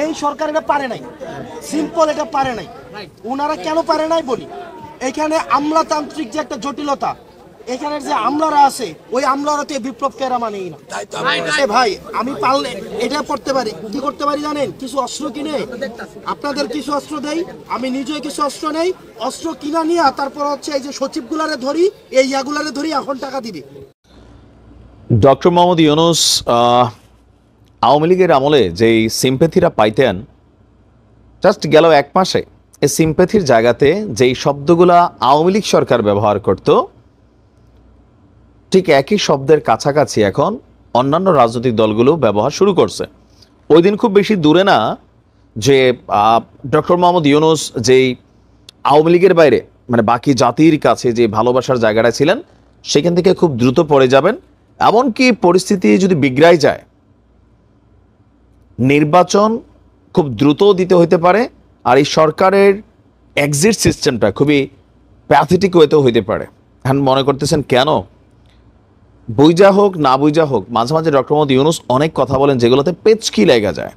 এই সরকার এটা পারে নাই, সিম্পল এটা পারে নাই। ওনারা কেন পারে নাই বলি, এখানে আমলাতান্ত্রিক যে একটা জটিলতা, এখানের যে আমলারা আছে ওই আমলারাতে বিপ্লবকে এরা মানেই না। ভাই আমি পারলে এটা করতে পারি, কি করতে পারি জানেন, কিছু অস্ত্র কিনে আপনাদের কিছু অস্ত্র দেই, আমি নিজেই কিছু অস্ত্র নেই, অস্ত্র কিনা নিয়ে তারপর হচ্ছে এই যে সচিবগুলারে ধরি, এই ইয়াগুলারে ধরি, এখন টাকা দিবি। ডক্টর মোহাম্মদ ইউনূস আওয়ামী লীগের আমলে যেই সিম্প্যাথিরা পাইতেন, জাস্ট গেল 1 মাসে এই সিম্প্যাথির জায়গাতে যেই শব্দগুলা আওয়ামী লীগ সরকার ব্যবহার করত, ঠিক একই শব্দের কাছাকাছি এখন অন্যান্য রাজনৈতিক দলগুলো ব্যবহার শুরু করছে। ওই দিন খুব বেশি দূরে না যে ডক্টর মোহাম্মদ ইউনূস যেই আওয়ামী লীগের বাইরে মানে বাকি জাতির কাছে যে ভালোবাসার জায়গাটা ছিলেন সেখান থেকে খুব দ্রুত পড়ে যাবেন। এমনকি পরিস্থিতি যদি বিগড়াই যায়, নির্বাচন খুব দ্রুত দিতে হইতে পারে, আর এই সরকারের এক্সিট সিস্টেমটা খুবই প্যাথেটিক ওয়েতেও হইতে পারে। এখন মনে করতেছেন কেন, বুঝা হোক না বুঝা হোক, মাঝে মাঝে ডক্টর মোহাম্মদ ইউনূস অনেক কথা বলেন যেগুলোতে পেচকি লেগে যায়।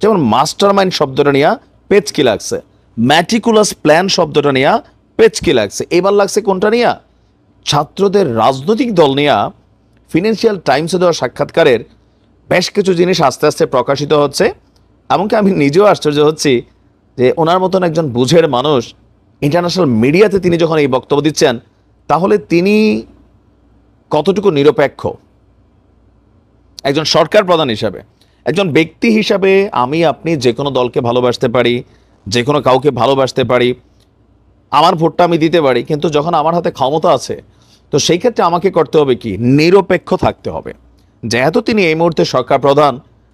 যেমন মাস্টার মাইন্ড শব্দটা নিয়ে পেচকি লাগছে, ম্যাটিকুলাস প্ল্যান শব্দটা নিয়ে পেচকি লাগছে, এবার লাগছে কোনটা নিয়ে, ছাত্রদের রাজনৈতিক দল নিয়ে ফিনান্সিয়াল টাইমসে দেওয়া সাক্ষাৎকারের বেশ কিছু জিনিস আস্তে আস্তে প্রকাশিত হচ্ছে। এমনকি আমি নিজেও আশ্চর্য হচ্ছি যে ওনার মতন একজন বুঝের মানুষ ইন্টারন্যাশনাল মিডিয়াতে তিনি যখন এই বক্তব্য দিচ্ছেন, তাহলে তিনি কতটুকু নিরপেক্ষ একজন সরকার প্রধান হিসাবে। একজন ব্যক্তি হিসাবে আমি আপনি যে কোনো দলকে ভালোবাসতে পারি, যে কোনো কাউকে ভালোবাসতে পারি, আমার ভোটটা আমি দিতে পারি, কিন্তু যখন আমার হাতে ক্ষমতা আছে তো সেই ক্ষেত্রে আমাকে করতে হবে কি, নিরপেক্ষ থাকতে হবে। যেহেতু তিনি এই মুহূর্তে সরকার প্রধান,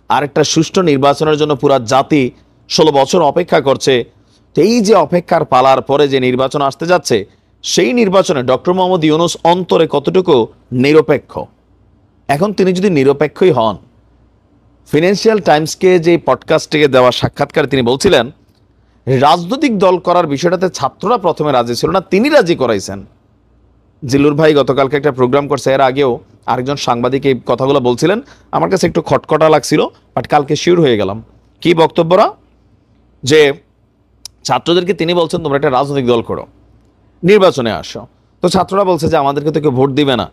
আর একটা সুষ্ঠু নির্বাচনের জন্য পুরা জাতি 16 বছর অপেক্ষা করছে, তো এই যে অপেক্ষার পালার পরে যে নির্বাচন আসতে যাচ্ছে, সেই নির্বাচনে ডক্টর মোহাম্মদ ইউনূস অন্তরে কতটুকু নিরপেক্ষ। এখন তিনি যদি নিরপেক্ষই হন, ফিনান্সিয়াল টাইমসকে যে পডকাস্টে দেওয়া সাক্ষাৎকারে তিনি বলছিলেন রাজনৈতিক দল করার বিষয়টাতে ছাত্ররা প্রথমে রাজি ছিল না, তিনি রাজি করাইছেন। জিল্লুর ভাই গতকালকে একটা প্রোগ্রাম করছে, এর আগেও আরেকজন সাংবাদিক এই কথাগুলো বলছিলেন, আমার কাছে একটু খটখটা লাগছিল, বাট কালকে শিওর হয়ে গেলাম। কি বক্তব্যরা, যে ছাত্রদেরকে তিনি বলছেন তোমরা একটা রাজনৈতিক দল করো, নির্বাচনে আসো। তো ছাত্ররা বলছে যে আমাদেরকে তো কেউ ভোট দিবে না,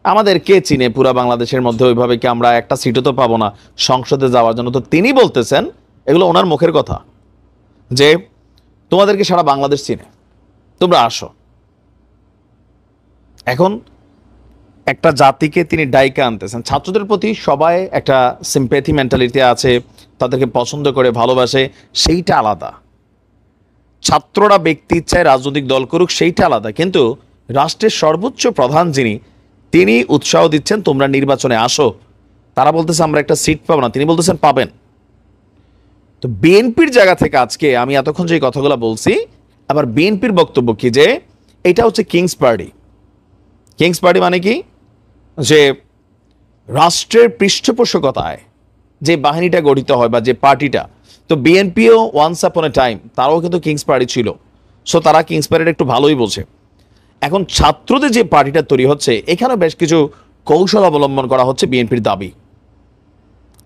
আমাদের কে চিনে পুরা বাংলাদেশের মধ্যে, ওইভাবে কি আমরা একটা সিটও তো পাবো না সংসদে যাওয়ার জন্য। তো তিনি বলতেছেন, এগুলো ওনার মুখের কথা, যে তোমাদেরকে সারা বাংলাদেশ চিনে, তোমরা আসো। এখন একটা জাতিকে তিনি ডাইকে আনতেছেন, ছাত্রদের প্রতি সবাই একটা সিম্প্যাথি মেন্টালিটি আছে, তাদেরকে পছন্দ করে ভালোবাসে, সেইটা আলাদা। ছাত্ররা ব্যক্তি ইচ্ছায় রাজনৈতিক দল করুক, সেইটা আলাদা। কিন্তু রাষ্ট্রের সর্বোচ্চ প্রধান যিনি, তিনি উৎসাহ দিচ্ছেন তোমরা নির্বাচনে আসো। তারা বলতেছে আমরা একটা সিট পাবো না, তিনি বলতেছেন পাবেন। তো বিএনপির জায়গা থেকে আজকে আমি এতক্ষণ যে কথাগুলো বলছি, আবার বিএনপির বক্তব্য কি, যে এটা হচ্ছে কিংস পার্টি। কিংস পার্টি মানে কি, যে রাষ্ট্রের পৃষ্ঠপোষকতায় যে বাহিনীটা গঠিত হয় বা যে পার্টিটা, তো বিএনপিও ওয়ান্স আপন এ টাইম তারাও কিন্তু কিংস পার্টি ছিল। সো তারা কিংস পার্টিটা একটু ভালোই বোঝে। এখন ছাত্রদের যে পার্টিটা তৈরি হচ্ছে, এখানে বেশ কিছু কৌশল অবলম্বন করা হচ্ছে বিএনপির দাবি।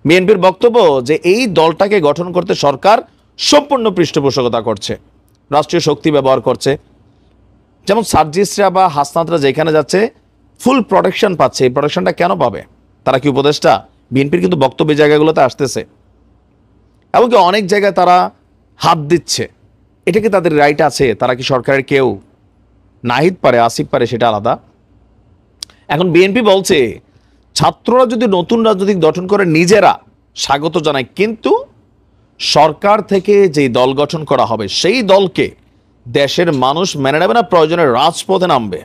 বিএনপির বক্তব্য যে এই দলটাকে গঠন করতে সরকার সম্পূর্ণ পৃষ্ঠপোষকতা করছে, রাষ্ট্রীয় শক্তি ব্যবহার করছে। যেমন সার্জিসরা বা হাসনাতরা যেখানে যাচ্ছে ফুল প্রোটেকশন পাচ্ছে। এই প্রোটেকশনটা কেন পাবে? তারা কি উপদেষ্টা? বিএনপির কিন্তু বক্তব্য জায়গাগুলোতে আসতেছে, এমনকি অনেক জায়গায় তারা হাত দিচ্ছে। এটা কি তাদের রাইট আছে? তারা কি সরকারের কেউ? নাহিদ পারে, আসিফ পারে, সেটা আলাদা। এখন বিএনপি বলছে ছাত্ররা যদি নতুন রাজনৈতিক গঠন করে নিজেরা স্বাগত জানায়, কিন্তু সরকার থেকে যে দল গঠন করা হবে সেই দলকে দেশের মানুষ মেনে নেবে না, প্রয়োজনে রাজপথে নামবে।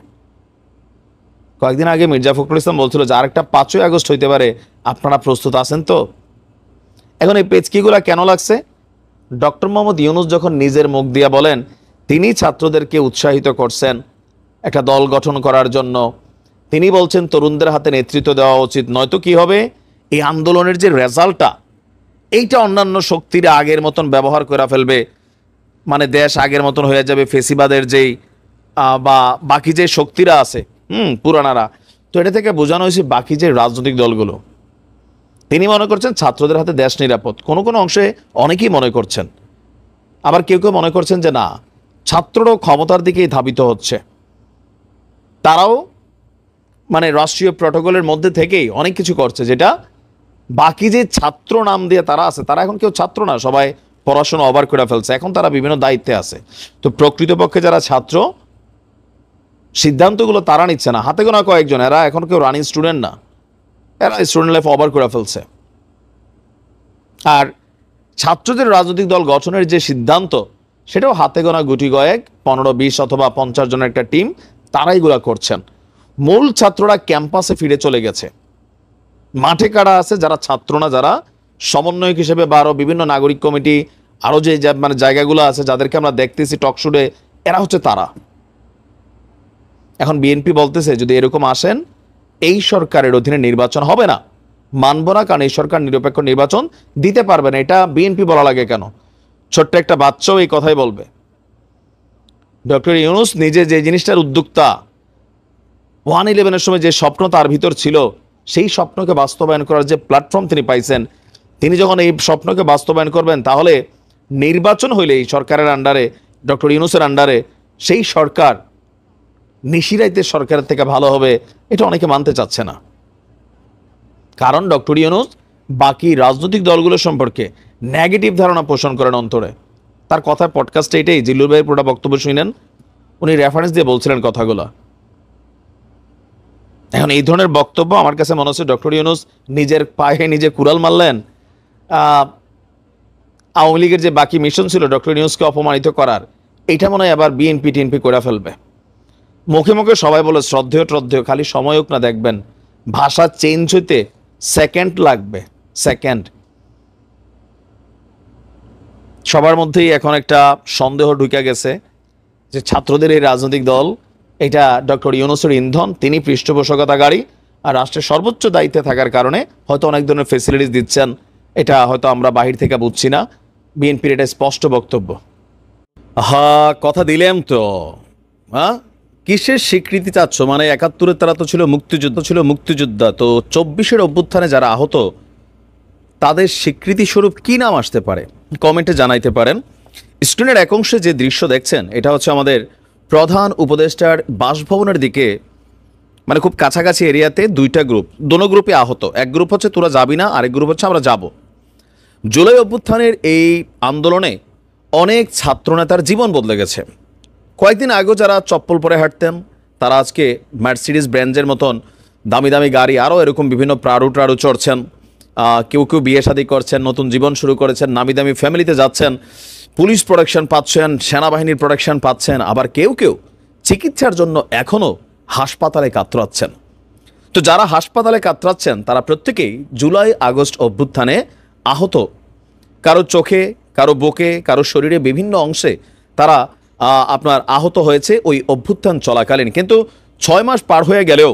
কয়েকদিন আগে মির্জা ফখরুল ইসলাম বলছিল যে আরেকটা 5ই আগস্ট হইতে পারে, আপনারা প্রস্তুত আছেন তো? এখন এই পেচকিগুলা কেন লাগছে? ডক্টর মোহাম্মদ ইউনূস যখন নিজের মুখ দিয়ে বলেন তিনি ছাত্রদেরকে উৎসাহিত করছেন একটা দল গঠন করার জন্য, তিনি বলছেন তরুণদের হাতে নেতৃত্ব দেওয়া উচিত, নয়তো কি হবে, এই আন্দোলনের যে রেজাল্টটা এইটা অন্যান্য শক্তিরা আগের মতন ব্যবহার করে ফেলবে, মানে দেশ আগের মতন হয়ে যাবে ফেসিবাদের যেই বা বাকি যে শক্তিরা আছে পুরানারা। তো এটা থেকে বোঝানো হয়েছে বাকি যে রাজনৈতিক দলগুলো তিনি মনে করছেন ছাত্রদের হাতে দেশ নিরাপদ। কোনো কোনো অংশে অনেকেই মনে করছেন, আবার কেউ কেউ মনে করছেন যে না, ছাত্ররাও ক্ষমতার দিকেই ধাবিত হচ্ছে, তারাও মানে রাষ্ট্রীয় প্রটোকলের মধ্যে থেকেই অনেক কিছু করছে, যেটা বাকি যে ছাত্র নাম দিয়ে তারা আছে, তারা এখন কেউ ছাত্র না, সবাই পড়াশোনা ওভার করে ফেলছে, এখন তারা বিভিন্ন দায়িত্বে আছে। তো প্রকৃতপক্ষে যারা ছাত্র, সিদ্ধান্তগুলো তারা নিচ্ছে না, হাতে গোনা কয়েকজন, এরা এখন কেউ রানিং স্টুডেন্ট না, এরা স্টুডেন্ট লাইফ ওভার করে ফেলছে। আর ছাত্রদের রাজনৈতিক দল গঠনের যে সিদ্ধান্ত, সেটাও হাতে গোনা গুটি কয়েক, 15-20 অথবা 50 জনের একটা টিম, তারাই গুলা করছেন। মূল ছাত্ররা ক্যাম্পাসে ফিরে চলে গেছে। মাঠে কারা আছে যারা ছাত্র না, যারা সমন্বয়ক হিসেবে বা আরও বিভিন্ন নাগরিক কমিটি, আরও যে মানে জায়গাগুলো আছে যাদেরকে আমরা দেখতেছি টকশুটে, এরা হচ্ছে তারা। এখন বিএনপি বলতেছে যদি এরকম আসেন, এই সরকারের অধীনে নির্বাচন হবে না, মানব না, কারণ এই সরকার নিরপেক্ষ নির্বাচন দিতে পারবে না। এটা বিএনপি বলা লাগে কেন? ছোট্ট একটা বাচ্চাও এই কথাই বলবে। ডক্টর ইউনূস নিজে যে জিনিসটার উদ্যোক্তা, 1/11-এর সময় যে স্বপ্ন তার ভিতর ছিল, সেই স্বপ্নকে বাস্তবায়ন করার যে প্ল্যাটফর্ম তিনি পাইছেন, তিনি যখন এই স্বপ্নকে বাস্তবায়ন করবেন, তাহলে নির্বাচন হইলে এই সরকারের আন্ডারে, ডক্টর ইউনূসের আন্ডারে, সেই সরকার নিশিরাইতে সরকারের থেকে ভালো হবে, এটা অনেকে মানতে চাচ্ছে না। কারণ ডক্টর ইউনূস বাকি রাজনৈতিক দলগুলো সম্পর্কে নেগেটিভ ধারণা পোষণ করেন অন্তরে। তার কথার পডকাস্টে এটাই, জিল্লুর ভাইয়ের পুরোটা বক্তব্য শুনেন, উনি রেফারেন্স দিয়ে বলছিলেন কথাগুলো। এখন এই ধরনের বক্তব্য আমার কাছে মনে হচ্ছে ডক্টর ইউনূস নিজের পায়ে নিজে কুড়াল মারলেন। আওয়ামী লীগের যে বাকি মিশন ছিল ডক্টর ইউনূসকে অপমানিত করার, এটা মনে হয় আবার বিএনপি টিএনপি করে ফেলবে। মুখে মুখে সবাই বলে শ্রদ্ধেয় ট্রদ্ধেয়, খালি সময় হোক না, দেখবেন ভাষা চেঞ্জ হইতে সেকেন্ড লাগবে, সেকেন্ড। সবার মধ্যেই এখন একটা সন্দেহ ঢুকে গেছে যে ছাত্রদের এই রাজনৈতিক দল, এটা ডক্টর ইউনূসের ইন্ধন, তিনি পৃষ্ঠপোষকতাকারী, আর রাষ্ট্রের সর্বোচ্চ দায়িত্বে থাকার কারণে হয়তো অনেক ধরনের ফেসিলিটিস দিচ্ছেন, এটা হয়তো আমরা বাহির থেকে বুঝছি না। বিএনপির এটা স্পষ্ট বক্তব্য। কথা দিলাম তো, কিসের স্বীকৃতি চাচ্ছ? মানে 71-এর তারা তো ছিল মুক্তিযোদ্ধা, তো 24-এর অভ্যুত্থানে যারা আহত, তাদের স্বীকৃতি স্বরূপ কি নাম আসতে পারে? কমেন্টে জানাইতে পারেন। স্ক্রিনের এক অংশে যে দৃশ্য দেখছেন, এটা হচ্ছে আমাদের প্রধান উপদেষ্টার বাসভবনের দিকে, মানে খুব কাছাকাছি এরিয়াতে দুইটা গ্রুপ, দোনো গ্রুপে আহত। এক গ্রুপ হচ্ছে তোরা যাবি না, আরেক গ্রুপ হচ্ছে আমরা যাব। জুলাই অভ্যুত্থানের এই আন্দোলনে অনেক ছাত্রনেতার জীবন বদলে গেছে। কয়েকদিন আগেও যারা চপ্পল পরে হাঁটতেন, তারা আজকে মার্সিডিজ ব্র্যান্ডের মতন দামি দামি গাড়ি, আরও এরকম বিভিন্ন প্রাড়ু চড়ছেন। কেউ কেউ বিয়ে শাদী করছেন, নতুন জীবন শুরু করেছেন, নামি দামি ফ্যামিলিতে যাচ্ছেন, পুলিশ প্রোটেকশন পাচ্ছেন, সেনাবাহিনীর প্রোটেকশন পাচ্ছেন, আবার কেউ কেউ চিকিৎসার জন্য এখনও হাসপাতালে কাতরাচ্ছেন। তো যারা হাসপাতালে কাতরাচ্ছেন, তারা প্রত্যেকেই জুলাই আগস্ট অভ্যুত্থানে আহত। কারো চোখে, কারো বুকে, কারো শরীরে বিভিন্ন অংশে তারা আপনার আহত হয়েছে ওই অভ্যুত্থান চলাকালীন। কিন্তু 6 মাস পার হয়ে গেলেও,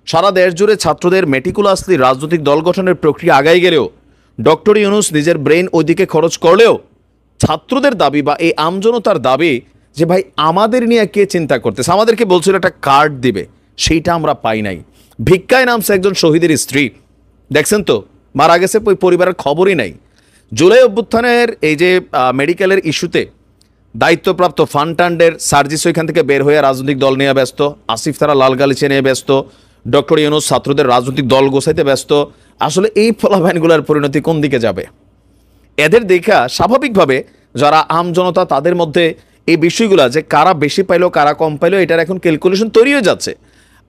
সারা দেশ জুড়ে ছাত্রদের মেটিকুলাসলি রাজনৈতিক দল গঠনের প্রক্রিয়া আগাই গেলেও, ডক্টর ইউনূস নিজের ব্রেন ওইদিকে খরচ করলেও, ছাত্রদের দাবি বা এই আমজনতার দাবি যে ভাই আমাদের নিয়ে কে চিন্তা করতেছে, আমাদেরকে বলছিল একটা কার্ড দিবে, সেইটা আমরা পাই নাই। ভিক্ষায় নামছে একজন শহীদের স্ত্রী, দেখছেন তো, মারা গেছে, ওই পরিবারের খবরই নাই। জুলাই অভ্যুত্থানের এই যে মেডিকেলের ইস্যুতে দায়িত্বপ্রাপ্ত ফান্টান্ডের সার্জিস ওইখান থেকে বের হয়ে রাজনৈতিক দল নিয়ে ব্যস্ত, আসিফ তারা লাল গালিচে নিয়ে ব্যস্ত, ডক্টর ইউনূস ছাত্রদের রাজনৈতিক দল গোছাইতে ব্যস্ত। আসলে এই ফলাফলগুলোর পরিণতি কোন দিকে যাবে? এদের দেখা স্বাভাবিকভাবে যারা আমজনতা, তাদের মধ্যে এই বিষয়গুলো যে কারা বেশি পাইলো কারা কম পাইলো, এটার এখন ক্যালকুলেশন তৈরি হয়ে যাচ্ছে।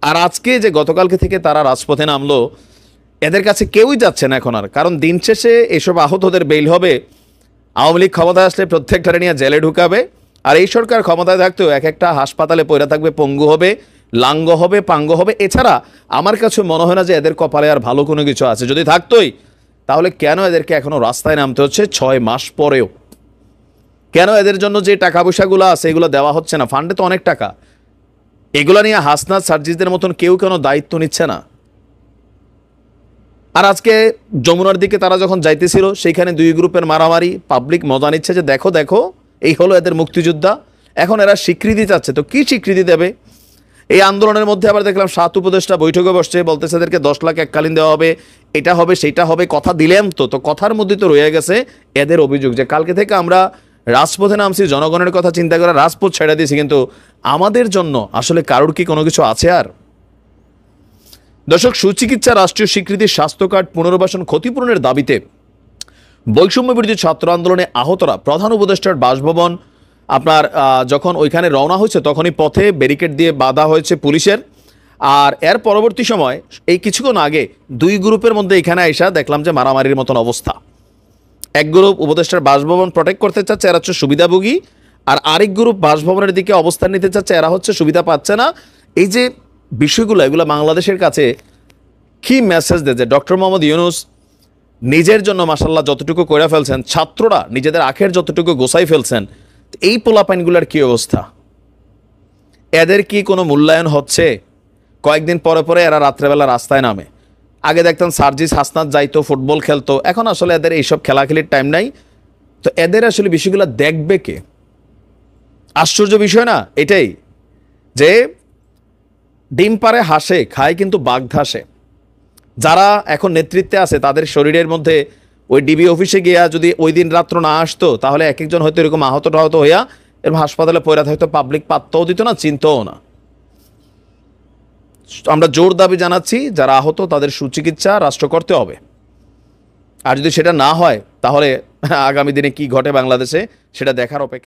আর আজকে যে গতকালকে থেকে তারা রাজপথে নামলো, এদের কাছে কেউই যাচ্ছে না এখন আর, কারণ দিন শেষে এসব আহতদের বেইল হবে। আওয়ামী লীগ ক্ষমতায় আসলে প্রত্যেকটারে নিয়ে জেলে ঢুকাবে, আর এই সরকার ক্ষমতায় থাকতেও এক একটা হাসপাতালে পড়ে থাকবে, পঙ্গু হবে, লাঙ্গ হবে, পাঙ্গ হবে। এছাড়া আমার কাছে মনে হয় না যে এদের কপালে আর ভালো কোনো কিছু আছে। যদি থাকতোই, তাহলে কেন এদেরকে এখনো রাস্তায় নামতে হচ্ছে 6 মাস পরেও? কেন এদের জন্য যে টাকা পয়সাগুলো আছে এগুলো দেওয়া হচ্ছে না? ফান্ডে তো অনেক টাকা, এগুলো নিয়ে হাসনাত সার্জিসদের মতন কেউ কেন দায়িত্ব নিচ্ছে না? আর আজকে যমুনার দিকে তারা যখন যাইতেছিল, সেইখানে দুই গ্রুপের মারামারি, পাবলিক মজা নিচ্ছে যে দেখো দেখো, এই হলো এদের মুক্তিযোদ্ধা। এখন এরা স্বীকৃতি চাচ্ছে, তো কি স্বীকৃতি দেবে? এই আন্দোলনের মধ্যে আবার দেখলাম 7 উপদেষ্টা বৈঠকে বসছে, বলতেছে এদেরকে 10 লাখ এককালীন দেওয়া হবে, এটা হবে সেটা হবে, কথা দিলেন তো কথার মধ্যে তো রয়ে গেছে এদের অভিযোগ যে কালকে থেকে আমরা রাজপথে নামছি, জনগণের কথা চিন্তা করে রাজপথ ছেড়ে দিয়েছি, কিন্তু আমাদের জন্য আসলে কারোর কি কোনো কিছু আছে আর? দর্শক, সুচিকিৎসা রাষ্ট্রীয় স্বীকৃতির স্বাস্থ্য কার্ড পুনর্বাসন ক্ষতিপূরণের দাবিতে বৈষম্য বিরোধী ছাত্র আন্দোলনে আহতরা প্রধান উপদেষ্টার বাসভবন আপনার যখন ওইখানে রওনা হয়েছে তখনই পথে ব্যারিকেড দিয়ে বাধা হয়েছে পুলিশের। আর এর পরবর্তী সময় এই কিছুক্ষণ আগে 2 গ্রুপের মধ্যে এখানে আইসা দেখলাম যে মারামারির মতন অবস্থা। এক গ্রুপ উপদেষ্টার বাসভবন প্রোটেক্ট করতে চাচ্ছে, এরা হচ্ছে সুবিধাভোগী, আর আরেক গ্রুপ বাসভবনের দিকে অবস্থান নিতে চাচ্ছে, এরা হচ্ছে সুবিধা পাচ্ছে না। এই যে বিষয়গুলো, এগুলো বাংলাদেশের কাছে কি মেসেজ দেয় যে ডক্টর মোহাম্মদ ইউনূস নিজের জন্য মাশাল্লাহ যতটুকু করে ফেলছেন, ছাত্ররা নিজেদের আখের যতটুকু গোছাই ফেলছেন, এই পোলাপাইনগুলোর কি অবস্থা? এদের কি কোনো মূল্যায়ন হচ্ছে? কয়েকদিন পরে পরে এরা রাত্রেবেলা রাস্তায় নামে। আগে দেখতাম সার্জিস হাসনাত যাইতো, ফুটবল খেলতো, এখন আসলে এদের এইসব খেলাখেলির টাইম নাই। তো এদের আসলে বিষয়গুলো দেখবে কে? আশ্চর্য বিষয় না এটাই যে ডিম পারে হাসে, খায় কিন্তু বাঘ ধাসে। যারা এখন নেতৃত্বে আছে তাদের শরীরের মধ্যে ওই ডিবি অফিসে গিয়া যদি ওই দিন রাত্র না আসতো, তাহলে এক একজন হয়তো এরকম আহত টাহত হইয়া এরকম হাসপাতালে পড়ে হয়তো পাবলিক পাত্তাও দিত না, চিনতও না। আমরা জোর দাবি জানাচ্ছি, যারা আহত তাদের সুচিকিৎসা রাষ্ট্র করতে হবে। আর যদি সেটা না হয় তাহলে আগামী দিনে কি ঘটে বাংলাদেশে সেটা দেখার অপেক্ষা।